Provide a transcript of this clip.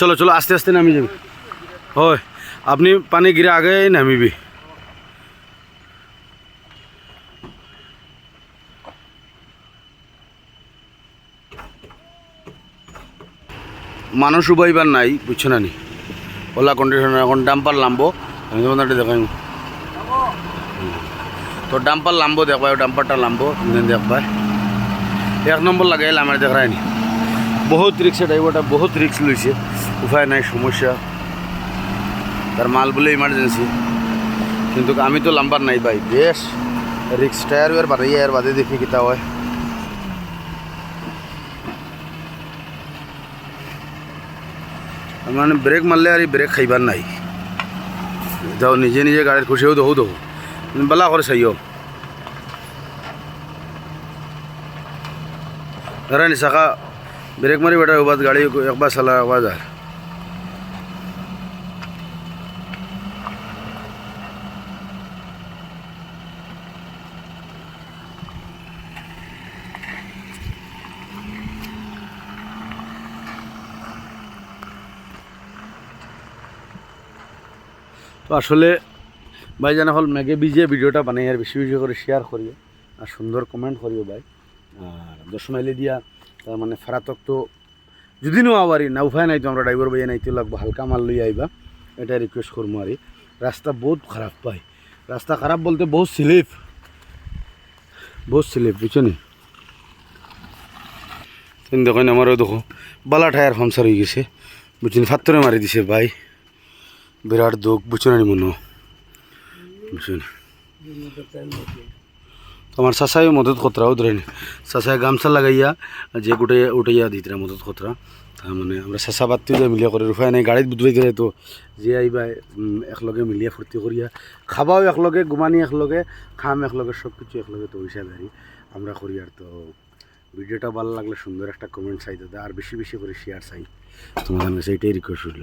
চলো চলো আস্তে আস্তে নামি যাবি হয় আপনি পানি গিরে আগে নামিবি মানুষ উবাইবার নাই বুঝছো না নি ওলা কন্ডিশনার এখন ডাম্পার লাম্বো আমি তোমাদের দেখাই তো ডাম্পার লাম্বো দেখবা ডাম্পারটা লাম্বো দেখবা 1 নম্বর লাগাইলে আমার দেখায় নি বহুত রিক্স ড্রাইভারটা বহুত রিক্স লইছে উপায় নাই সমস্যা তার মাল বলে ইমার্জেন্সি কিন্তু আমি তো লাম্বার নাই ভাই বেশ রিক্স টায়ার ওয়ার বাড়াইয়া আর বাদে দেখি কিতা হয় মানে ব্রেক মারলে আর ব্রেক খাইবার নাই যাও নিজে নিজে গাড়ির খুশিও দহু দহু বেলা করে চাইও ধরা নি চাকা ব্রেক মারি বেটা ওবাদ গাড়ি একবার চালা একবার যায় তো আসলে ভাইজান হল মেঘে ভিজে ভিডিওটা বানাই আর বেশি বেশি করে শেয়ার করিও আর সুন্দর কমেন্ট করিও ভাই আর 10 মাইলে দিয়া তার মানে ফারাতক তো যদি নো আবারি না উপায় নাই তো আমরা ড্রাইভার ভাইয়া নাইতে লাগবো হালকা মাল লই আইবা এটা রিকোয়েস্ট করবো আর রাস্তা বহুত খারাপ পাই রাস্তা খারাপ বলতে বহুত স্লিপ বুঝছো নি তুমি দেখো আমারও দেখো বালা টায়ার পাংচার হয়ে গেছে বুঝছেন ফাত্তরে মারি দিছে ভাই বিরাট দুঃখ বুঝছো না মনে বুঝছেন তোমার চাচাই মদত খতরাও ধরেনি চাচাই গামছা লাগাইয়া যে গোটে উঠাইয়া দিতরা মদত খতরা তার মানে আমরা চাচা বাতিও যাই মিলিয়া করে রুফাই নাই গাড়িত বুধবাই দিলে তো যে আইবা একলগে মিলিয়া ফুর্তি করিয়া খাবাও একলগে ঘুমানি একলগে খাম একলগে সব কিছু একলগে তো হিসাবে আর আমরা করি আর তো ভিডিওটা ভালো লাগলে সুন্দর একটা কমেন্ট চাই দাদা আর বেশি বেশি করে শেয়ার চাই তোমাদের কাছে এটাই রিকোয়েস্ট হইল